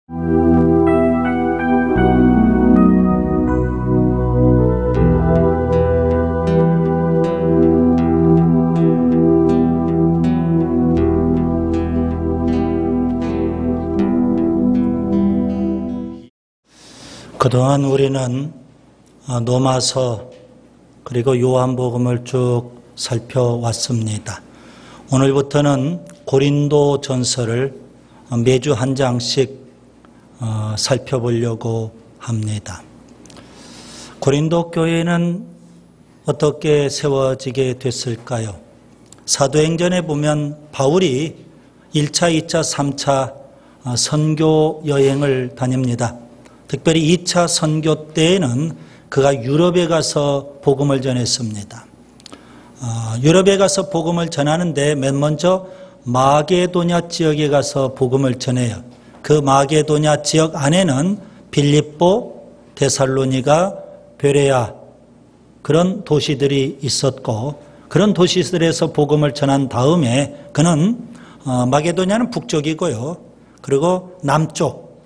그동안 우리는 로마서 그리고 요한복음을 쭉 살펴왔습니다. 오늘부터는 고린도 전서를 매주 한 장씩 살펴보려고 합니다. 고린도 교회는 어떻게 세워지게 됐을까요? 사도행전에 보면 바울이 1차, 2차, 3차 선교 여행을 다닙니다. 특별히 2차 선교 때에는 그가 유럽에 가서 복음을 전했습니다. 유럽에 가서 복음을 전하는데 맨 먼저 마게도냐 지역에 가서 복음을 전해요. 그 마게도냐 지역 안에는 빌립보, 데살로니가, 베레아 그런 도시들이 있었고 그런 도시들에서 복음을 전한 다음에 그는 마게도냐는 북쪽이고요. 그리고 남쪽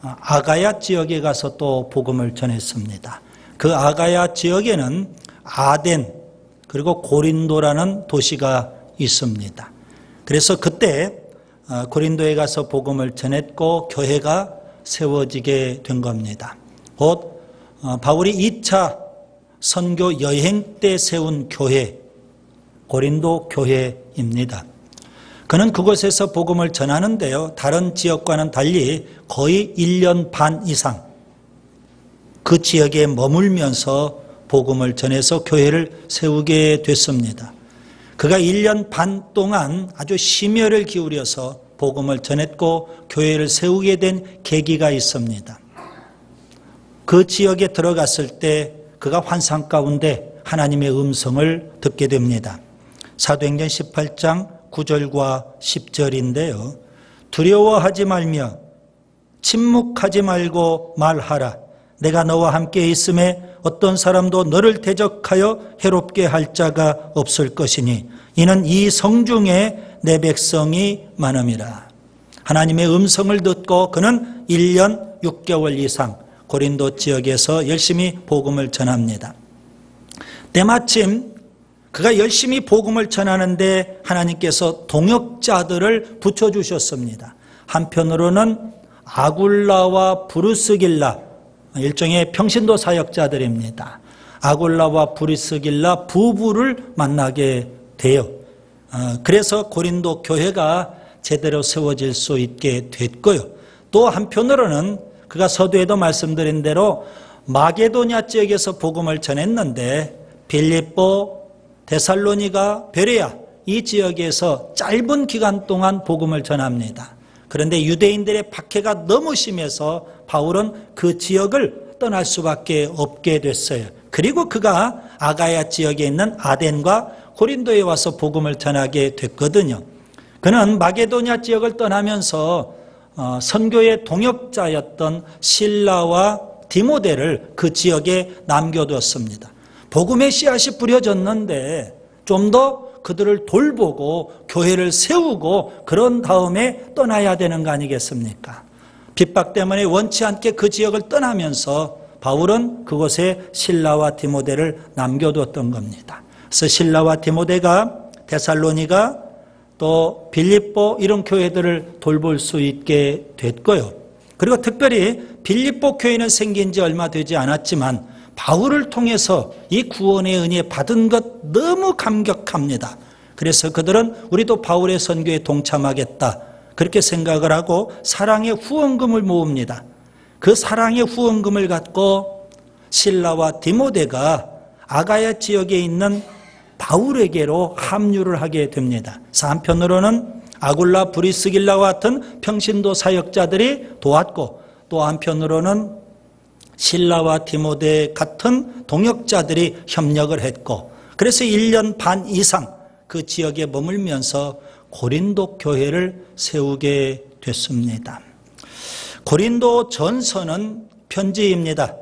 아가야 지역에 가서 또 복음을 전했습니다. 그 아가야 지역에는 아덴 그리고 고린도라는 도시가 있습니다. 그래서 그때 고린도에 가서 복음을 전했고 교회가 세워지게 된 겁니다. 곧 바울이 2차 선교 여행 때 세운 교회, 고린도 교회입니다. 그는 그곳에서 복음을 전하는데요. 다른 지역과는 달리 거의 1년 반 이상 그 지역에 머물면서 복음을 전해서 교회를 세우게 됐습니다. 그가 1년 반 동안 아주 심혈을 기울여서 복음을 전했고 교회를 세우게 된 계기가 있습니다. 그 지역에 들어갔을 때 그가 환상 가운데 하나님의 음성을 듣게 됩니다. 사도행전 18장 9절과 10절인데요. 두려워하지 말며 침묵하지 말고 말하라. 내가 너와 함께 있음에 어떤 사람도 너를 대적하여 해롭게 할 자가 없을 것이니 이는 이 성중에 내 백성이 많음이라. 하나님의 음성을 듣고 그는 1년 6개월 이상 고린도 지역에서 열심히 복음을 전합니다. 때마침 그가 열심히 복음을 전하는데 하나님께서 동역자들을 붙여주셨습니다. 한편으로는 아굴라와 브루스길라, 일종의 평신도 사역자들입니다. 아굴라와 브루스길라 부부를 만나게 돼요. 그래서 고린도 교회가 제대로 세워질 수 있게 됐고요. 또 한편으로는 그가 서두에도 말씀드린 대로 마게도냐 지역에서 복음을 전했는데 빌립보, 데살로니가, 베레아 이 지역에서 짧은 기간 동안 복음을 전합니다. 그런데 유대인들의 박해가 너무 심해서 바울은 그 지역을 떠날 수밖에 없게 됐어요. 그리고 그가 아가야 지역에 있는 아덴과 고린도에 와서 복음을 전하게 됐거든요. 그는 마게도냐 지역을 떠나면서 선교의 동역자였던 실라와 디모데를 그 지역에 남겨두었습니다. 복음의 씨앗이 뿌려졌는데 좀 더 그들을 돌보고 교회를 세우고 그런 다음에 떠나야 되는 거 아니겠습니까? 핍박 때문에 원치 않게 그 지역을 떠나면서 바울은 그곳에 실라와 디모데를 남겨두었던 겁니다. 그래서 실라와 디모데가 데살로니가 또 빌립보 이런 교회들을 돌볼 수 있게 됐고요. 그리고 특별히 빌립보 교회는 생긴 지 얼마 되지 않았지만 바울을 통해서 이 구원의 은혜 받은 것 너무 감격합니다. 그래서 그들은 우리도 바울의 선교에 동참하겠다 그렇게 생각을 하고 사랑의 후원금을 모읍니다. 그 사랑의 후원금을 갖고 실라와 디모데가 아가야 지역에 있는 바울에게로 합류를 하게 됩니다. 한편으로는 아굴라, 브리스길라와 같은 평신도 사역자들이 도왔고 또 한편으로는 실라와 디모데 같은 동역자들이 협력을 했고 그래서 1년 반 이상 그 지역에 머물면서 고린도 교회를 세우게 됐습니다. 고린도 전서는 편지입니다.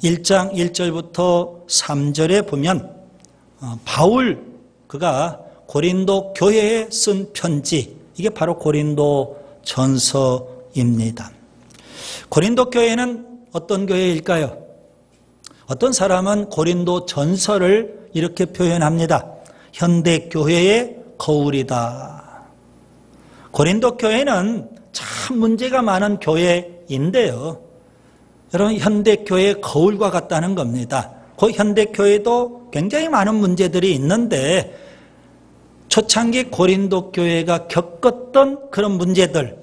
1장 1절부터 3절에 보면 바울 그가 고린도 교회에 쓴 편지 이게 바로 고린도 전서 교회입니다. 고린도 교회는 어떤 교회일까요? 어떤 사람은 고린도 전서를 이렇게 표현합니다. 현대 교회의 거울이다. 고린도 교회는 참 문제가 많은 교회인데요. 여러분, 현대 교회의 거울과 같다는 겁니다. 그 현대 교회도 굉장히 많은 문제들이 있는데 초창기 고린도 교회가 겪었던 그런 문제들을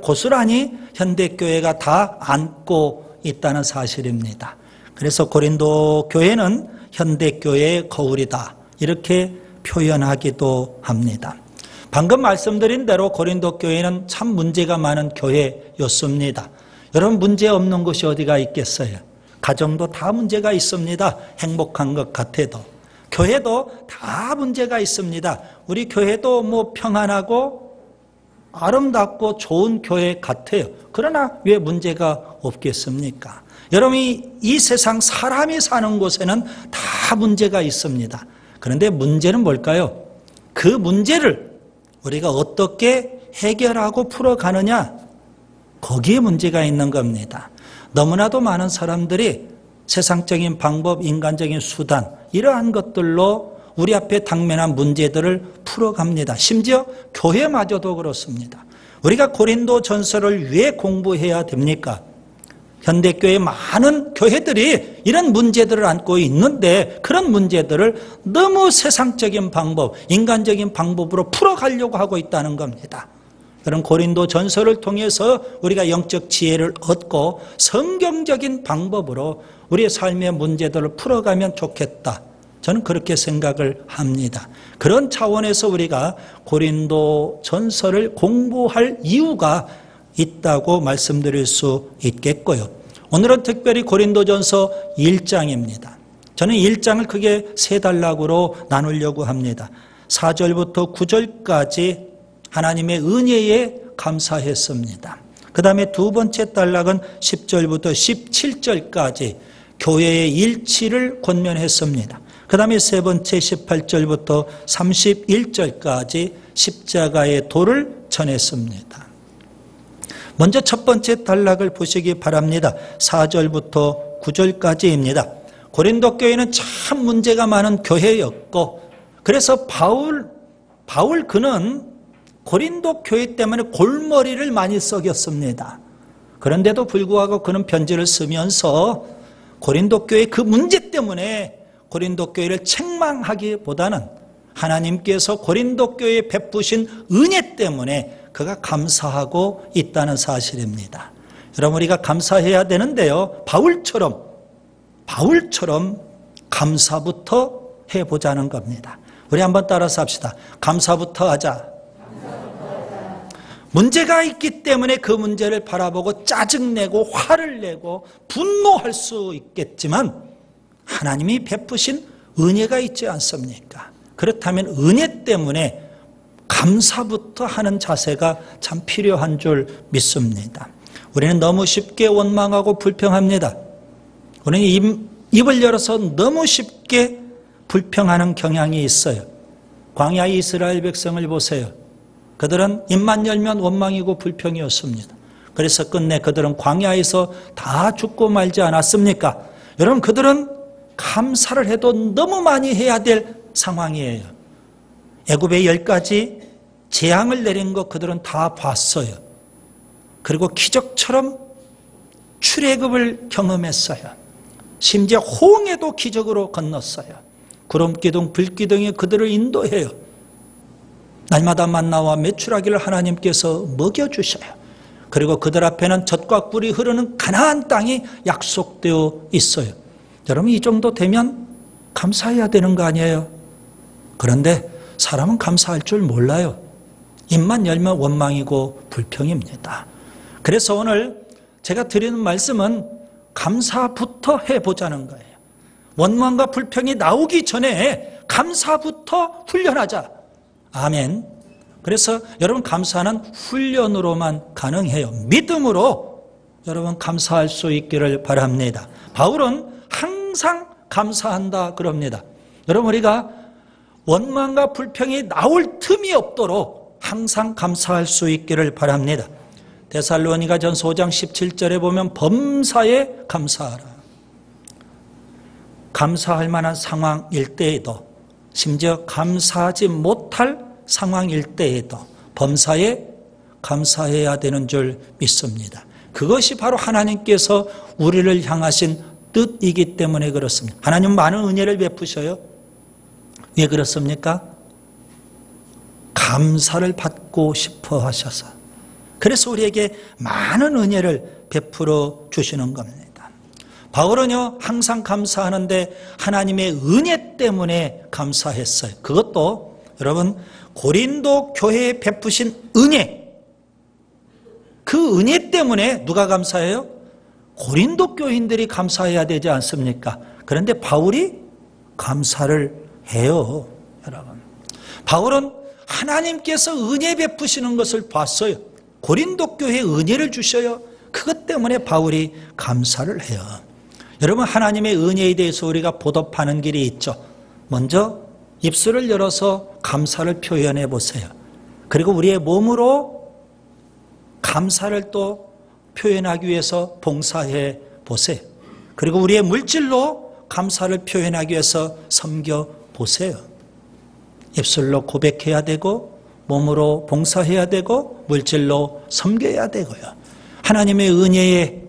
고스란히 현대 교회가 다 안고 있다는 사실입니다. 그래서 고린도 교회는 현대 교회의 거울이다, 이렇게 표현하기도 합니다. 방금 말씀드린 대로 고린도 교회는 참 문제가 많은 교회였습니다. 여러분, 문제 없는 곳이 어디가 있겠어요? 가정도 다 문제가 있습니다. 행복한 것 같아도. 교회도 다 문제가 있습니다. 우리 교회도 평안하고 아름답고 좋은 교회 같아요. 그러나 왜 문제가 없겠습니까? 여러분이 이 세상 사람이 사는 곳에는 다 문제가 있습니다. 그런데 문제는 뭘까요? 그 문제를 우리가 어떻게 해결하고 풀어가느냐, 거기에 문제가 있는 겁니다. 너무나도 많은 사람들이 세상적인 방법, 인간적인 수단, 이러한 것들로 우리 앞에 당면한 문제들을 풀어갑니다. 심지어 교회마저도 그렇습니다. 우리가 고린도 전서를 왜 공부해야 됩니까? 현대교회 많은 교회들이 이런 문제들을 안고 있는데 그런 문제들을 너무 세상적인 방법, 인간적인 방법으로 풀어가려고 하고 있다는 겁니다. 그런 고린도 전서를 통해서 우리가 영적 지혜를 얻고 성경적인 방법으로 우리의 삶의 문제들을 풀어가면 좋겠다. 저는 그렇게 생각을 합니다. 그런 차원에서 우리가 고린도 전서를 공부할 이유가 있다고 말씀드릴 수 있겠고요. 오늘은 특별히 고린도전서 1장입니다. 저는 1장을 크게 세 단락으로 나누려고 합니다. 4절부터 9절까지 하나님의 은혜에 감사했습니다. 그 다음에 두 번째 단락은 10절부터 17절까지 교회의 일치를 권면했습니다. 그 다음에 세 번째 18절부터 31절까지 십자가의 도를 전했습니다. 먼저 첫 번째 단락을 보시기 바랍니다. 4절부터 9절까지입니다. 고린도 교회는 참 문제가 많은 교회였고, 그래서 바울 그는 고린도 교회 때문에 골머리를 많이 썩였습니다. 그런데도 불구하고 그는 편지를 쓰면서 고린도 교회 그 문제 때문에 고린도 교회를 책망하기보다는 하나님께서 고린도 교회에 베푸신 은혜 때문에 그가 감사하고 있다는 사실입니다. 여러분, 우리가 감사해야 되는데요, 바울처럼 감사부터 해보자는 겁니다. 우리 한번 따라서 합시다. 감사부터 하자. 문제가 있기 때문에 그 문제를 바라보고 짜증내고 화를 내고 분노할 수 있겠지만 하나님이 베푸신 은혜가 있지 않습니까? 그렇다면 은혜 때문에 감사부터 하는 자세가 참 필요한 줄 믿습니다. 우리는 너무 쉽게 원망하고 불평합니다. 우리는 입을 열어서 너무 쉽게 불평하는 경향이 있어요. 광야 이스라엘 백성을 보세요. 그들은 입만 열면 원망이고 불평이었습니다. 그래서 끝내 그들은 광야에서 다 죽고 말지 않았습니까? 여러분, 그들은 감사를 해도 너무 많이 해야 될 상황이에요. 애굽에 10가지 재앙을 내린 거 그들은 다 봤어요. 그리고 기적처럼 출애굽을 경험했어요. 심지어 호응에도 기적으로 건넜어요. 구름기둥, 불기둥이 그들을 인도해요. 날마다 만나와 메추라기를 하나님께서 먹여주셔요. 그리고 그들 앞에는 젖과 꿀이 흐르는 가나안 땅이 약속되어 있어요. 여러분, 이 정도 되면 감사해야 되는 거 아니에요? 그런데 사람은 감사할 줄 몰라요. 입만 열면 원망이고 불평입니다. 그래서 오늘 제가 드리는 말씀은 감사부터 해보자는 거예요. 원망과 불평이 나오기 전에 감사부터 훈련하자. 아멘. 그래서 여러분, 감사는 훈련으로만 가능해요. 믿음으로 여러분 감사할 수 있기를 바랍니다. 바울은 항상 감사한다 그럽니다. 여러분, 우리가 원망과 불평이 나올 틈이 없도록 항상 감사할 수 있기를 바랍니다. 데살로니가전서 5장 17절에 보면 범사에 감사하라. 감사할 만한 상황일 때에도, 심지어 감사하지 못할 상황일 때에도 범사에 감사해야 되는 줄 믿습니다. 그것이 바로 하나님께서 우리를 향하신 뜻이기 때문에 그렇습니다. 하나님은 많은 은혜를 베푸셔요. 왜 그렇습니까? 감사를 받고 싶어 하셔서. 그래서 우리에게 많은 은혜를 베풀어 주시는 겁니다. 바울은요, 항상 감사하는데 하나님의 은혜 때문에 감사했어요. 그것도 여러분, 고린도 교회에 베푸신 은혜, 그 은혜 때문에 누가 감사해요? 고린도 교인들이 감사해야 되지 않습니까? 그런데 바울이 감사를 해요, 여러분. 바울은 하나님께서 은혜 베푸시는 것을 봤어요. 고린도 교회에 은혜를 주셔요. 그것 때문에 바울이 감사를 해요. 여러분, 하나님의 은혜에 대해서 우리가 보답하는 길이 있죠. 먼저 입술을 열어서 감사를 표현해 보세요. 그리고 우리의 몸으로 감사를 또 표현하기 위해서 봉사해 보세요. 그리고 우리의 물질로 감사를 표현하기 위해서 섬겨 보세요. 입술로 고백해야 되고, 몸으로 봉사해야 되고, 물질로 섬겨야 되고요. 하나님의 은혜에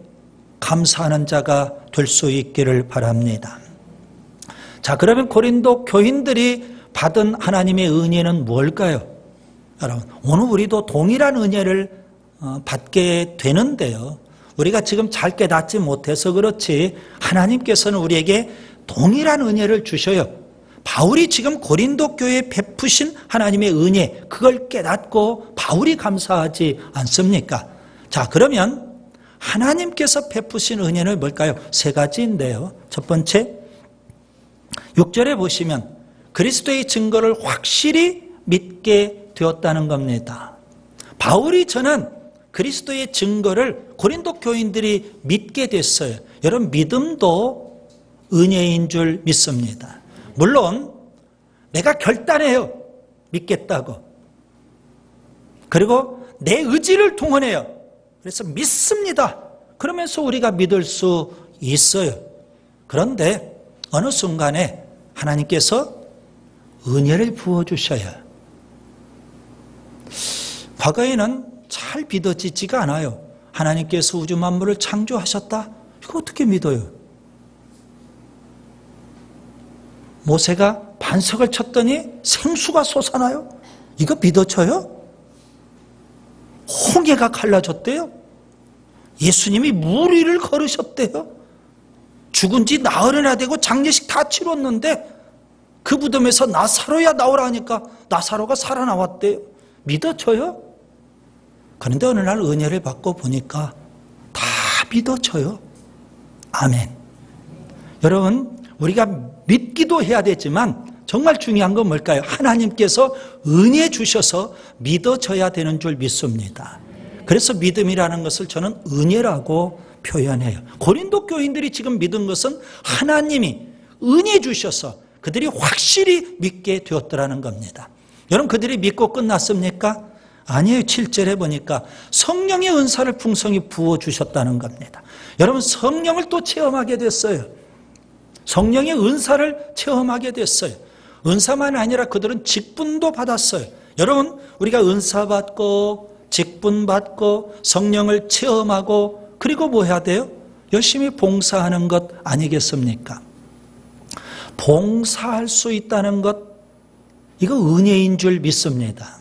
감사하는 자가 될 수 있기를 바랍니다. 자, 그러면 고린도 교인들이 받은 하나님의 은혜는 뭘까요? 여러분, 오늘 우리도 동일한 은혜를 받게 되는데요. 우리가 지금 잘 깨닫지 못해서 그렇지 하나님께서는 우리에게 동일한 은혜를 주셔요. 바울이 지금 고린도 교회에 베푸신 하나님의 은혜, 그걸 깨닫고 바울이 감사하지 않습니까? 자, 그러면 하나님께서 베푸신 은혜는 뭘까요? 세 가지인데요. 첫 번째, 6절에 보시면 그리스도의 증거를 확실히 믿게 되었다는 겁니다. 바울이 전한 그리스도의 증거를 고린도 교인들이 믿게 됐어요. 여러분, 믿음도 은혜인 줄 믿습니다. 물론 내가 결단해요. 믿겠다고. 그리고 내 의지를 동원해요. 그래서 믿습니다. 그러면서 우리가 믿을 수 있어요. 그런데 어느 순간에 하나님께서 은혜를 부어주셔야. 과거에는 잘 믿어지지가 않아요. 하나님께서 우주 만물을 창조하셨다? 이거 어떻게 믿어요? 모세가 반석을 쳤더니 생수가 솟아나요? 이거 믿어져요? 홍해가 갈라졌대요? 예수님이 물 위를 걸으셨대요? 죽은 지 나흘이나 되고 장례식 다 치렀는데 그 무덤에서 나사로야 나오라니까 나사로가 살아나왔대요. 믿어져요? 그런데 어느 날 은혜를 받고 보니까 다 믿어져요. 아멘. 여러분, 우리가 믿기도 해야 되지만 정말 중요한 건 뭘까요? 하나님께서 은혜 주셔서 믿어져야 되는 줄 믿습니다. 그래서 믿음이라는 것을 저는 은혜라고 표현해요. 고린도 교인들이 지금 믿은 것은 하나님이 은혜 주셔서 그들이 확실히 믿게 되었더라는 겁니다. 여러분, 그들이 믿고 끝났습니까? 아니에요. 7절에 보니까 성령의 은사를 풍성히 부어주셨다는 겁니다. 여러분, 성령을 또 체험하게 됐어요. 성령의 은사를 체험하게 됐어요. 은사만 아니라 그들은 직분도 받았어요. 여러분, 우리가 은사 받고 직분 받고 성령을 체험하고 그리고 뭐 해야 돼요? 열심히 봉사하는 것 아니겠습니까? 봉사할 수 있다는 것, 이거 은혜인 줄 믿습니다.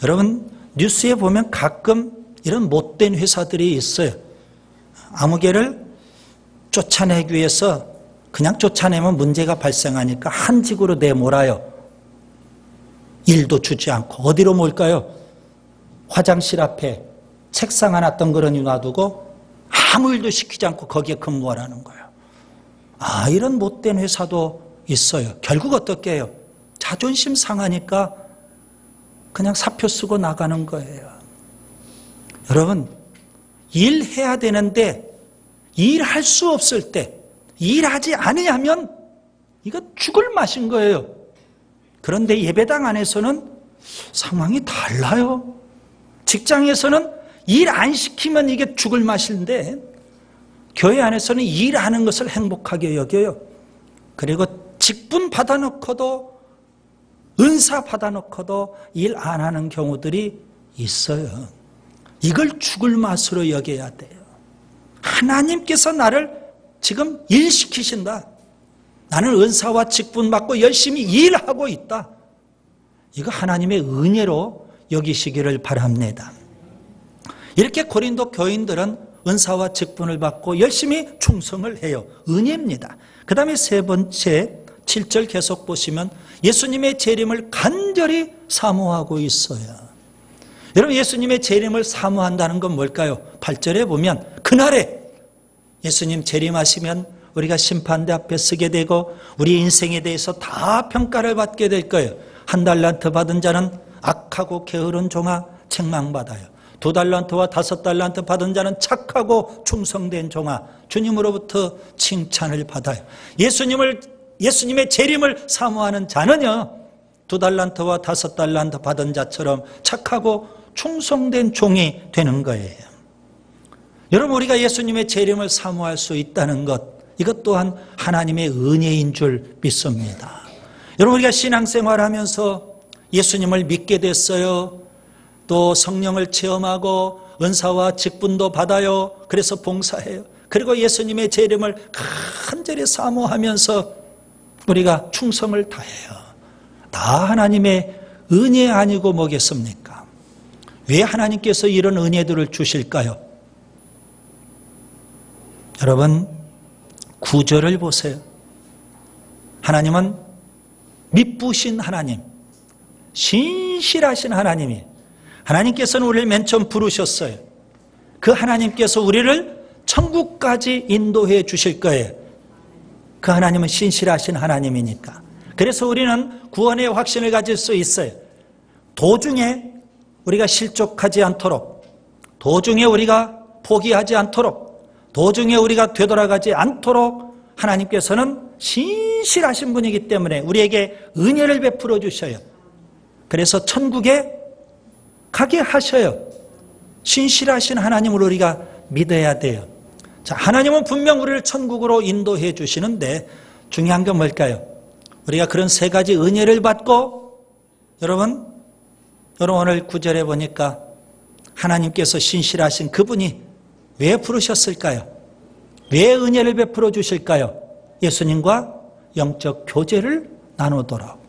여러분, 뉴스에 보면 가끔 이런 못된 회사들이 있어요. 아무개를 쫓아내기 위해서 그냥 쫓아내면 문제가 발생하니까 한직으로 내몰아요. 일도 주지 않고. 어디로 몰까요? 화장실 앞에 책상 하나 덩그러니 놔두고 아무 일도 시키지 않고 거기에 근무하라는 거예요. 아, 이런 못된 회사도 있어요. 결국 어떻게 해요? 자존심 상하니까 그냥 사표 쓰고 나가는 거예요. 여러분, 일해야 되는데 일할 수 없을 때 일하지 않으면 이거 죽을 맛인 거예요. 그런데 예배당 안에서는 상황이 달라요. 직장에서는 일 안 시키면 이게 죽을 맛인데 교회 안에서는 일하는 것을 행복하게 여겨요. 그리고 직분 받아놓고도 은사 받아놓고도 일 안 하는 경우들이 있어요. 이걸 죽을 맛으로 여겨야 돼요. 하나님께서 나를 지금 일시키신다. 나는 은사와 직분 받고 열심히 일하고 있다. 이거 하나님의 은혜로 여기시기를 바랍니다. 이렇게 고린도 교인들은 은사와 직분을 받고 열심히 충성을 해요. 은혜입니다. 그 다음에 세 번째 7절 계속 보시면 예수님의 재림을 간절히 사모하고 있어요. 여러분, 예수님의 재림을 사모한다는 건 뭘까요? 8절에 보면 그날에 예수님 재림하시면 우리가 심판대 앞에 서게 되고 우리 인생에 대해서 다 평가를 받게 될 거예요. 1달란트 받은 자는 악하고 게으른 종아 책망받아요. 2달란트와 5달란트 받은 자는 착하고 충성된 종아 주님으로부터 칭찬을 받아요. 예수님의 재림을 사모하는 자는요, 2달란트와 5달란트 받은 자처럼 착하고 충성된 종이 되는 거예요. 여러분, 우리가 예수님의 재림을 사모할 수 있다는 것, 이것 또한 하나님의 은혜인 줄 믿습니다. 여러분, 우리가 신앙생활하면서 예수님을 믿게 됐어요. 또 성령을 체험하고 은사와 직분도 받아요. 그래서 봉사해요. 그리고 예수님의 재림을 간절히 사모하면서 우리가 충성을 다해요. 다 하나님의 은혜 아니고 뭐겠습니까? 왜 하나님께서 이런 은혜들을 주실까요? 여러분, 구절을 보세요. 하나님은 미쁘신 하나님, 신실하신 하나님이, 하나님께서는 우리를 맨 처음 부르셨어요. 그 하나님께서 우리를 천국까지 인도해 주실 거예요. 그 하나님은 신실하신 하나님이니까. 그래서 우리는 구원의 확신을 가질 수 있어요. 도중에 우리가 실족하지 않도록, 도중에 우리가 포기하지 않도록, 도중에 우리가 되돌아가지 않도록 하나님께서는 신실하신 분이기 때문에 우리에게 은혜를 베풀어 주셔요. 그래서 천국에 가게 하셔요. 신실하신 하나님을 우리가 믿어야 돼요. 자, 하나님은 분명 우리를 천국으로 인도해 주시는데 중요한 건 뭘까요? 우리가 그런 세 가지 은혜를 받고, 여러분 오늘 9절에 보니까 하나님께서 신실하신 그분이 왜 부르셨을까요? 왜 은혜를 베풀어 주실까요? 예수님과 영적 교제를 나누도록.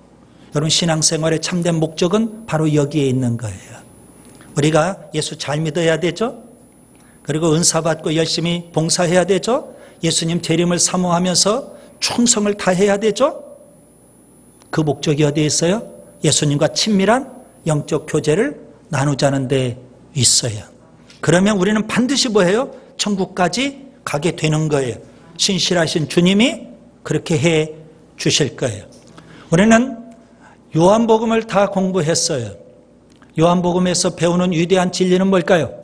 여러분, 신앙생활의 참된 목적은 바로 여기에 있는 거예요. 우리가 예수 잘 믿어야 되죠? 그리고 은사 받고 열심히 봉사해야 되죠? 예수님 재림을 사모하면서 충성을 다해야 되죠? 그 목적이 어디에 있어요? 예수님과 친밀한 영적 교제를 나누자는 데 있어요. 그러면 우리는 반드시 뭐예요? 천국까지 가게 되는 거예요. 신실하신 주님이 그렇게 해 주실 거예요. 우리는 요한복음을 다 공부했어요. 요한복음에서 배우는 위대한 진리는 뭘까요?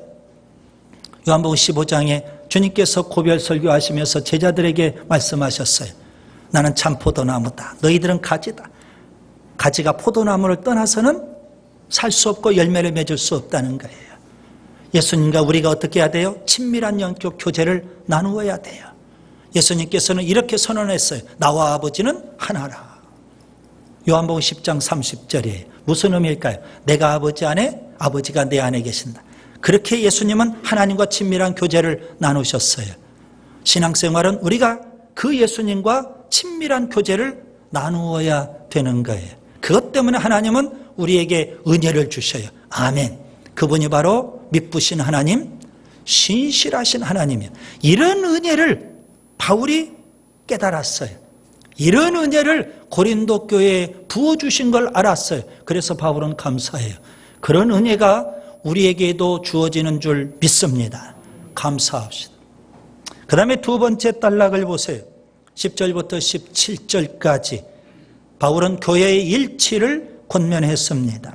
요한복음 15장에 주님께서 고별 설교하시면서 제자들에게 말씀하셨어요. 나는 참 포도나무다. 너희들은 가지다. 가지가 포도나무를 떠나서는 살 수 없고 열매를 맺을 수 없다는 거예요. 예수님과 우리가 어떻게 해야 돼요? 친밀한 영적 교제를 나누어야 돼요. 예수님께서는 이렇게 선언했어요. 나와 아버지는 하나라. 요한복음 10장 30절이에요. 무슨 의미일까요? 내가 아버지 안에, 아버지가 내 안에 계신다. 그렇게 예수님은 하나님과 친밀한 교제를 나누셨어요. 신앙생활은 우리가 그 예수님과 친밀한 교제를 나누어야 되는 거예요. 그것 때문에 하나님은 우리에게 은혜를 주셔요. 아멘. 그분이 바로 미쁘신 하나님, 신실하신 하나님이에요. 이런 은혜를 바울이 깨달았어요. 이런 은혜를 고린도 교회에 부어주신 걸 알았어요. 그래서 바울은 감사해요. 그런 은혜가 우리에게도 주어지는 줄 믿습니다. 감사합시다. 그 다음에 두 번째 단락을 보세요. 10절부터 17절까지 바울은 교회의 일치를 권면했습니다.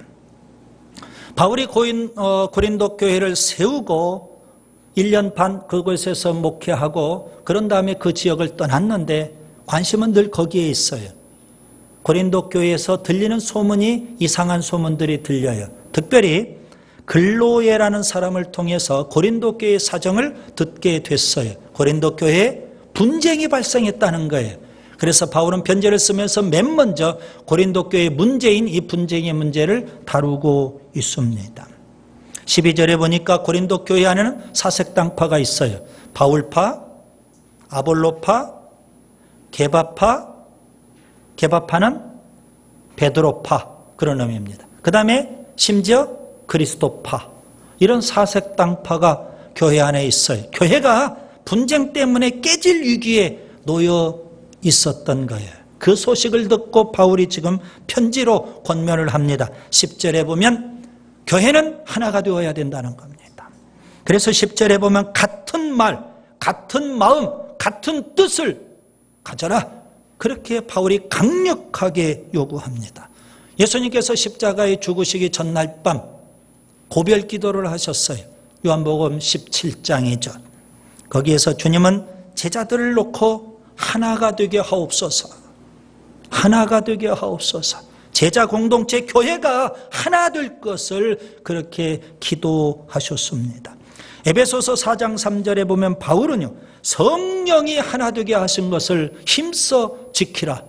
바울이 고린도 교회를 세우고 1년 반 그곳에서 목회하고 그런 다음에 그 지역을 떠났는데 관심은 늘 거기에 있어요. 고린도 교회에서 들리는 소문이 이상한 소문들이 들려요. 특별히 글로예라는 사람을 통해서 고린도 교회의 사정을 듣게 됐어요. 고린도 교회에 분쟁이 발생했다는 거예요. 그래서 바울은 편지를 쓰면서 맨 먼저 고린도 교회의 문제인 이 분쟁의 문제를 다루고 있습니다. 12절에 보니까 고린도 교회 안에는 사색당파가 있어요. 바울파, 아볼로파, 게바파, 게바파는 베드로파, 그런 의미입니다. 그 다음에 심지어 그리스도파, 이런 사색당파가 교회 안에 있어요. 교회가 분쟁 때문에 깨질 위기에 놓여 있었던 거예요. 그 소식을 듣고 바울이 지금 편지로 권면을 합니다. 10절에 보면 교회는 하나가 되어야 된다는 겁니다. 그래서 10절에 보면 같은 말, 같은 마음, 같은 뜻을 가져라, 그렇게 바울이 강력하게 요구합니다. 예수님께서 십자가에 죽으시기 전날 밤 고별 기도를 하셨어요. 요한복음 17장이죠. 거기에서 주님은 제자들을 놓고 하나가 되게 하옵소서, 하나가 되게 하옵소서, 제자 공동체 교회가 하나 될 것을 그렇게 기도하셨습니다. 에베소서 4장 3절에 보면 바울은요, 성령이 하나 되게 하신 것을 힘써 지키라.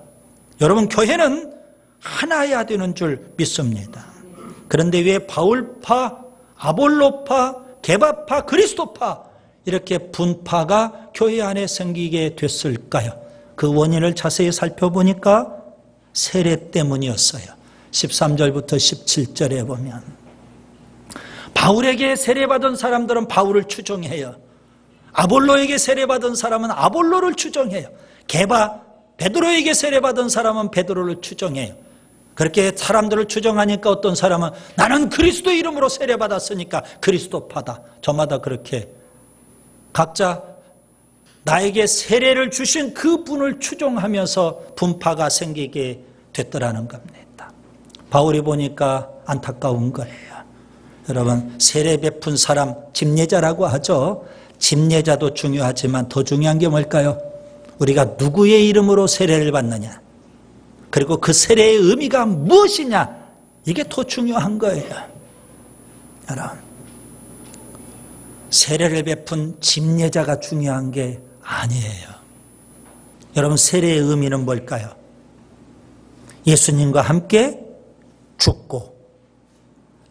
여러분, 교회는 하나여야 되는 줄 믿습니다. 그런데 왜 바울파, 아볼로파, 게바파, 그리스도파 이렇게 분파가 교회 안에 생기게 됐을까요? 그 원인을 자세히 살펴보니까 세례 때문이었어요. 13절부터 17절에 보면 바울에게 세례받은 사람들은 바울을 추종해요. 아볼로에게 세례받은 사람은 아볼로를 추종해요. 베드로에게 세례받은 사람은 베드로를 추종해요. 그렇게 사람들을 추종하니까 어떤 사람은 나는 그리스도 이름으로 세례받았으니까 그리스도파다. 저마다 그렇게 각자 나에게 세례를 주신 그 분을 추종하면서 분파가 생기게 됐더라는 겁니다. 바울이 보니까 안타까운 거예요. 여러분, 세례 베푼 사람 집례자라고 하죠. 집례자도 중요하지만 더 중요한 게 뭘까요? 우리가 누구의 이름으로 세례를 받느냐, 그리고 그 세례의 의미가 무엇이냐, 이게 더 중요한 거예요. 여러분, 세례를 베푼 집례자가 중요한 게 아니에요. 여러분, 세례의 의미는 뭘까요? 예수님과 함께 죽고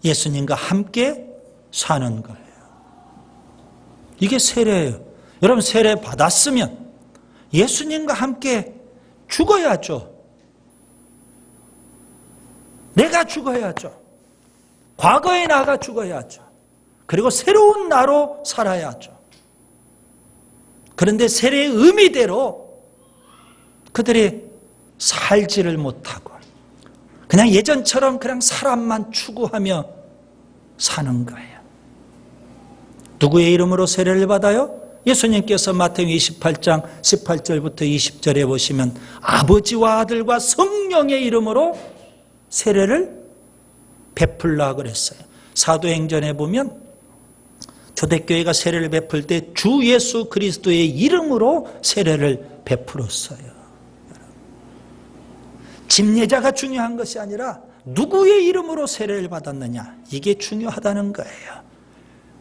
예수님과 함께 사는 거예요. 이게 세례예요. 여러분, 세례 받았으면 예수님과 함께 죽어야죠. 내가 죽어야죠. 과거에 나가 죽어야죠. 그리고 새로운 나로 살아야죠. 그런데 세례의 의미대로 그들이 살지를 못하고 그냥 예전처럼 그냥 사람만 추구하며 사는 거예요. 누구의 이름으로 세례를 받아요? 예수님께서 마태복음 28장 18절부터 20절에 보시면 아버지와 아들과 성령의 이름으로 세례를 베풀라 그랬어요. 사도행전에 보면 초대교회가 세례를 베풀 때 주 예수 그리스도의 이름으로 세례를 베풀었어요. 집례자가 중요한 것이 아니라 누구의 이름으로 세례를 받았느냐, 이게 중요하다는 거예요.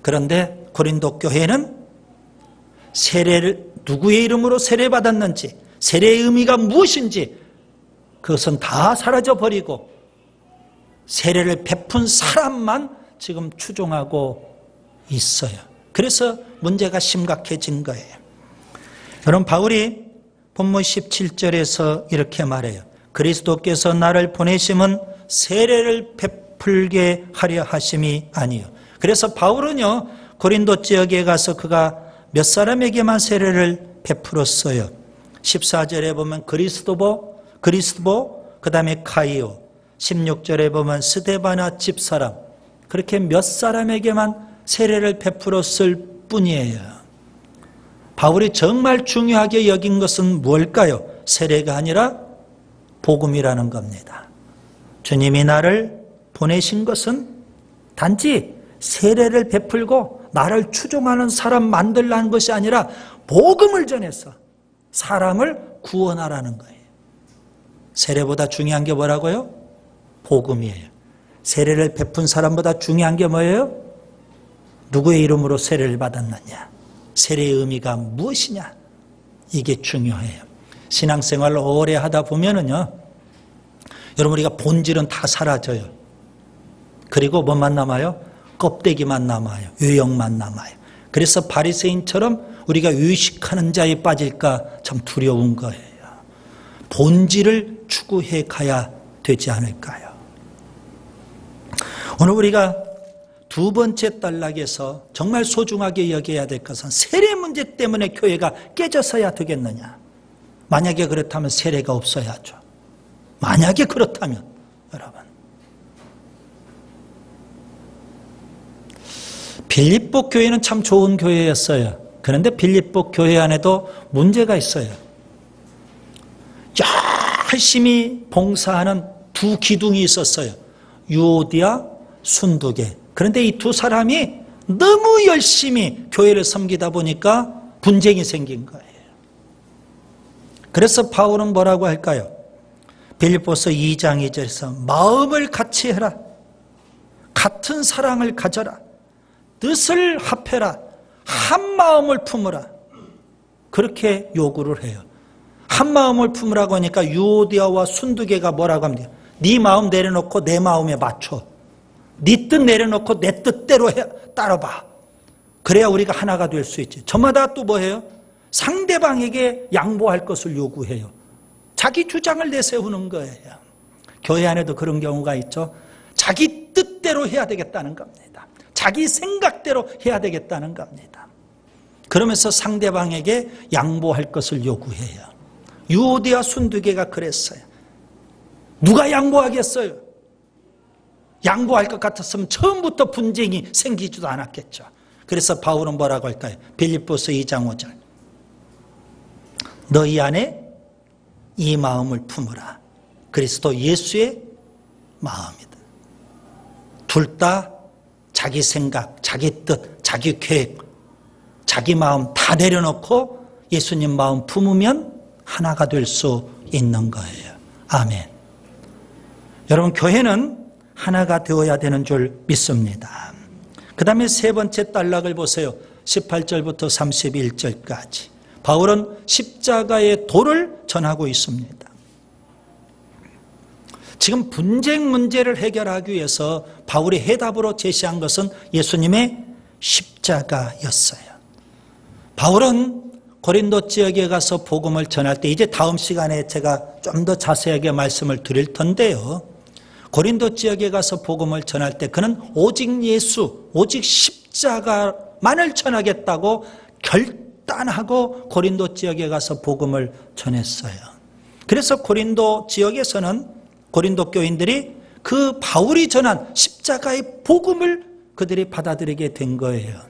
그런데 고린도 교회는 세례를 누구의 이름으로 세례받았는지, 세례의 의미가 무엇인지 그것은 다 사라져버리고 세례를 베푼 사람만 지금 추종하고 있어요. 그래서 문제가 심각해진 거예요. 여러분, 바울이 본문 17절에서 이렇게 말해요. 그리스도께서 나를 보내심은 세례를 베풀게 하려 하심이 아니요. 그래서 바울은요, 고린도 지역에 가서 그가 몇 사람에게만 세례를 베풀었어요. 14절에 보면 그리스도보, 그 다음에 가이오, 16절에 보면 스데바나 집사람, 그렇게 몇 사람에게만 세례를 베풀었을 뿐이에요. 바울이 정말 중요하게 여긴 것은 뭘까요? 세례가 아니라 복음이라는 겁니다. 주님이 나를 보내신 것은 단지 세례를 베풀고 나를 추종하는 사람 만들라는 것이 아니라 복음을 전해서 사람을 구원하라는 거예요. 세례보다 중요한 게 뭐라고요? 복음이에요. 세례를 베푼 사람보다 중요한 게 뭐예요? 누구의 이름으로 세례를 받았느냐, 세례의 의미가 무엇이냐, 이게 중요해요. 신앙생활을 오래 하다 보면은요, 여러분, 우리가 본질은 다 사라져요. 그리고 뭐만 남아요? 껍데기만 남아요. 유형만 남아요. 그래서 바리새인처럼 우리가 의식하는 자에 빠질까 참 두려운 거예요. 본질을 추구해 가야 되지 않을까요? 오늘 우리가 두 번째 단락에서 정말 소중하게 여겨야 될 것은 세례 문제 때문에 교회가 깨져서야 되겠느냐. 만약에 그렇다면 세례가 없어야죠. 만약에 그렇다면 여러분, 빌립보 교회는 참 좋은 교회였어요. 그런데 빌립보 교회 안에도 문제가 있어요. 열심히 봉사하는 두 기둥이 있었어요. 유오디아, 순두계. 그런데 이 두 사람이 너무 열심히 교회를 섬기다 보니까 분쟁이 생긴 거예요. 그래서 바울은 뭐라고 할까요? 빌립보서 2장 2절에서 마음을 같이 해라. 같은 사랑을 가져라. 뜻을 합해라. 한 마음을 품으라. 그렇게 요구를 해요. 한 마음을 품으라고 하니까 유오디아와 순두계가 뭐라고 합니까? 네 마음 내려놓고 내 마음에 맞춰. 네 뜻 내려놓고 내 뜻대로 따라봐. 그래야 우리가 하나가 될 수 있지. 저마다 또 뭐해요? 상대방에게 양보할 것을 요구해요. 자기 주장을 내세우는 거예요. 교회 안에도 그런 경우가 있죠. 자기 뜻대로 해야 되겠다는 겁니다. 자기 생각대로 해야 되겠다는 겁니다. 그러면서 상대방에게 양보할 것을 요구해요. 유오디아 순두계가 그랬어요. 누가 양보하겠어요? 양보할 것 같았으면 처음부터 분쟁이 생기지도 않았겠죠. 그래서 바울은 뭐라고 할까요? 빌립보서 2장 5절. 너희 안에 이 마음을 품으라. 그리스도 예수의 마음이다. 둘 다 자기 생각, 자기 뜻, 자기 계획, 자기 마음 다 내려놓고 예수님 마음 품으면 하나가 될 수 있는 거예요. 아멘. 여러분, 교회는 하나가 되어야 되는 줄 믿습니다. 그 다음에 세 번째 단락을 보세요. 18절부터 31절까지. 바울은 십자가의 도를 전하고 있습니다. 지금 분쟁 문제를 해결하기 위해서 바울이 해답으로 제시한 것은 예수님의 십자가였어요. 바울은 고린도 지역에 가서 복음을 전할 때, 이제 다음 시간에 제가 좀 더 자세하게 말씀을 드릴 텐데요. 고린도 지역에 가서 복음을 전할 때 그는 오직 예수, 오직 십자가만을 전하겠다고 결단하고 고린도 지역에 가서 복음을 전했어요. 그래서 고린도 지역에서는 고린도 교인들이 그 바울이 전한 십자가의 복음을 그들이 받아들이게 된 거예요.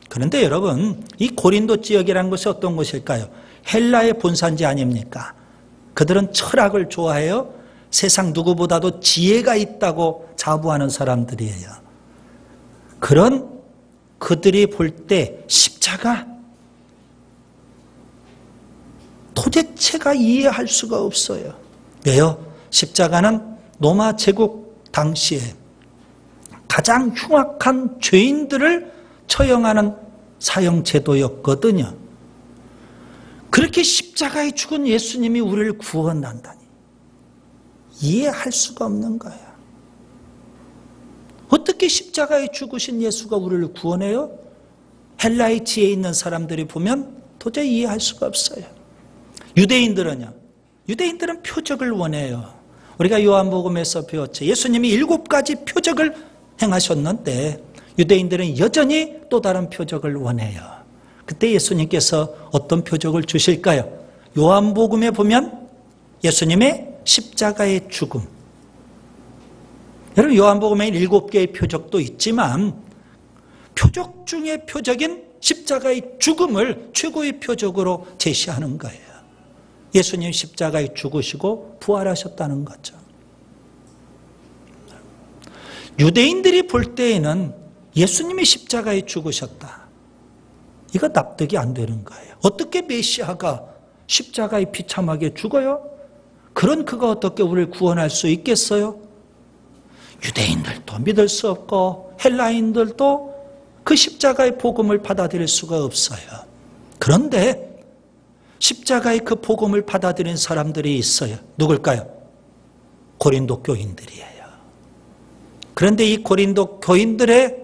그런데 여러분, 이 고린도 지역이라는 것이 어떤 곳일까요? 헬라의 본산지 아닙니까? 그들은 철학을 좋아해요. 세상 누구보다도 지혜가 있다고 자부하는 사람들이에요. 그런 그들이 볼 때 십자가 도대체가 이해할 수가 없어요. 왜요? 십자가는 로마 제국 당시에 가장 흉악한 죄인들을 처형하는 사형제도였거든요. 그렇게 십자가에 죽은 예수님이 우리를 구원한다니 이해할 수가 없는 거예요. 어떻게 십자가에 죽으신 예수가 우리를 구원해요? 헬라의 지혜 있는 사람들이 보면 도저히 이해할 수가 없어요. 유대인들은요? 유대인들은 표적을 원해요. 우리가 요한복음에서 배웠죠. 예수님이 7가지 표적을 행하셨는데 유대인들은 여전히 또 다른 표적을 원해요. 그때 예수님께서 어떤 표적을 주실까요? 요한복음에 보면 예수님의 십자가의 죽음. 여러분, 요한복음에 7개의 표적도 있지만 표적 중에 표적인 십자가의 죽음을 최고의 표적으로 제시하는 거예요. 예수님 십자가에 죽으시고 부활하셨다는 거죠. 유대인들이 볼 때에는 예수님이 십자가에 죽으셨다. 이거 납득이 안 되는 거예요. 어떻게 메시아가 십자가에 비참하게 죽어요? 그런 그가 어떻게 우리를 구원할 수 있겠어요? 유대인들도 믿을 수 없고 헬라인들도 그 십자가의 복음을 받아들일 수가 없어요. 그런데 십자가의 그 복음을 받아들인 사람들이 있어요. 누굴까요? 고린도 교인들이에요. 그런데 이 고린도 교인들의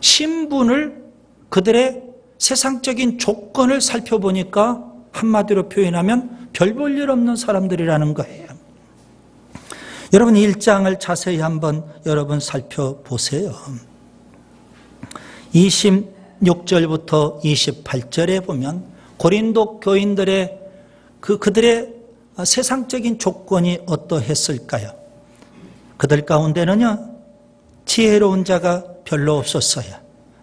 신분을, 그들의 세상적인 조건을 살펴보니까 한마디로 표현하면 별 볼 일 없는 사람들이라는 거예요. 여러분 1장을 자세히 한번 여러분 살펴보세요. 26절부터 28절에 보면 고린도 교인들의 그들의 세상적인 조건이 어떠했을까요? 그들 가운데는요, 지혜로운 자가 별로 없었어요.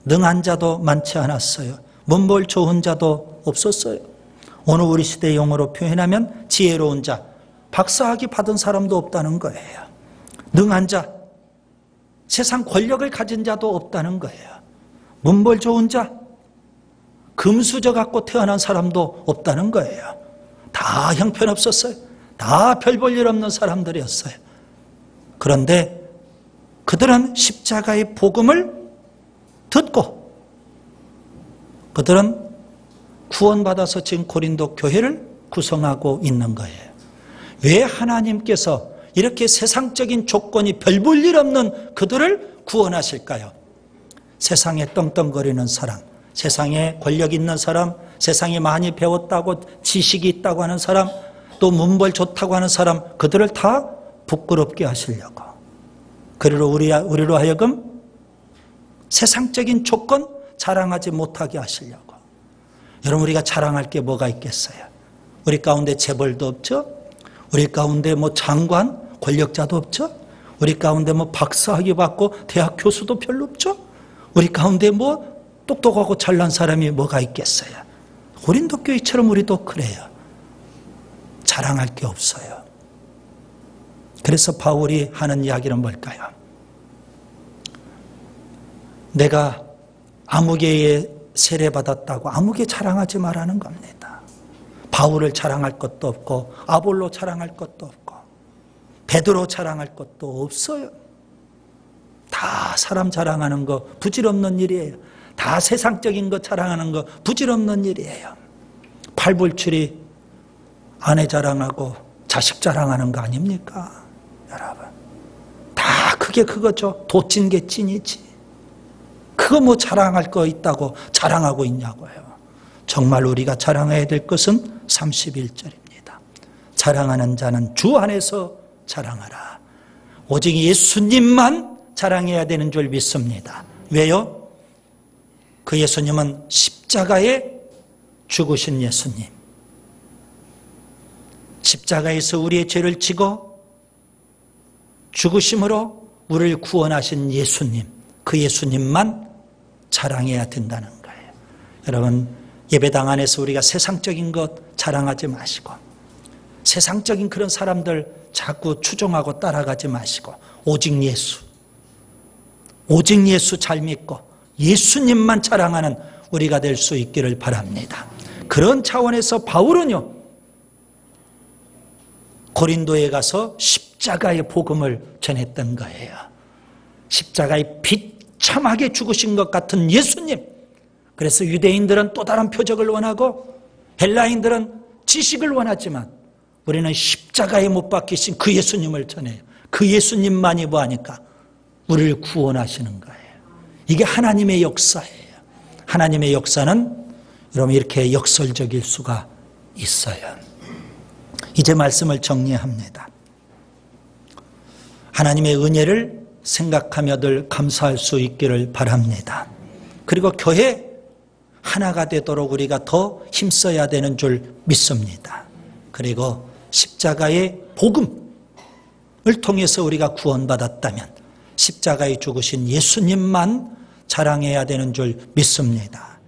능한 자도 많지 않았어요. 문볼 좋은 자도 없었어요. 오늘 우리 시대 용어로 표현하면 지혜로운 자, 박사학위 받은 사람도 없다는 거예요. 능한 자, 세상 권력을 가진 자도 없다는 거예요. 문볼 좋은 자, 금수저 갖고 태어난 사람도 없다는 거예요. 다 형편없었어요. 다 별 볼 일 없는 사람들이었어요. 그런데 그들은 십자가의 복음을 듣고 그들은 구원받아서 지금 고린도 교회를 구성하고 있는 거예요. 왜 하나님께서 이렇게 세상적인 조건이 별 볼 일 없는 그들을 구원하실까요? 세상에 떵떵거리는 사람, 세상에 권력 있는 사람, 세상에 많이 배웠다고 지식이 있다고 하는 사람, 또 문벌 좋다고 하는 사람, 그들을 다 부끄럽게 하시려고. 그리고 우리로 하여금 세상적인 조건 자랑하지 못하게 하시려고. 여러분, 우리가 자랑할 게 뭐가 있겠어요? 우리 가운데 재벌도 없죠? 우리 가운데 뭐 장관, 권력자도 없죠? 우리 가운데 뭐 박사학위 받고 대학 교수도 별로 없죠? 우리 가운데 뭐 똑똑하고 잘난 사람이 뭐가 있겠어요? 고린도 교회처럼 우리도 그래요. 자랑할 게 없어요. 그래서 바울이 하는 이야기는 뭘까요? 내가 아무개에 세례받았다고 아무개 자랑하지 말라는 겁니다. 바울을 자랑할 것도 없고 아볼로 자랑할 것도 없고 베드로 자랑할 것도 없어요. 다 사람 자랑하는 거 부질없는 일이에요. 다 세상적인 거 자랑하는 거 부질없는 일이에요. 팔불출이 아내 자랑하고 자식 자랑하는 거 아닙니까? 여러분, 다 그게 그거죠. 도찐 게 찐이지. 그거 뭐 자랑할 거 있다고 자랑하고 있냐고요. 정말 우리가 자랑해야 될 것은 31절입니다. 자랑하는 자는 주 안에서 자랑하라. 오직 예수님만 자랑해야 되는 줄 믿습니다. 왜요? 그 예수님은 십자가에 죽으신 예수님. 십자가에서 우리의 죄를 지고 죽으심으로 우리를 구원하신 예수님. 그 예수님만 자랑해야 된다는 거예요. 여러분, 예배당 안에서 우리가 세상적인 것 자랑하지 마시고 세상적인 그런 사람들 자꾸 추종하고 따라가지 마시고 오직 예수 잘 믿고 예수님만 자랑하는 우리가 될 수 있기를 바랍니다. 그런 차원에서 바울은요, 고린도에 가서 십자가의 복음을 전했던 거예요. 십자가의 비참하게 죽으신 것 같은 예수님. 그래서 유대인들은 또 다른 표적을 원하고 헬라인들은 지식을 원하지만 우리는 십자가에 못 박히신 그 예수님을 전해요. 그 예수님만이 뭐하니까? 우리를 구원하시는 거예요. 이게 하나님의 역사예요. 하나님의 역사는 여러분 이렇게 역설적일 수가 있어요. 이제 말씀을 정리합니다. 하나님의 은혜를 생각하며 늘 감사할 수 있기를 바랍니다. 그리고 교회 하나가 되도록 우리가 더 힘써야 되는 줄 믿습니다. 그리고 십자가의 복음을 통해서 우리가 구원받았다면 십자가에 죽으신 예수님만 자랑해야 되는 줄 믿습니다.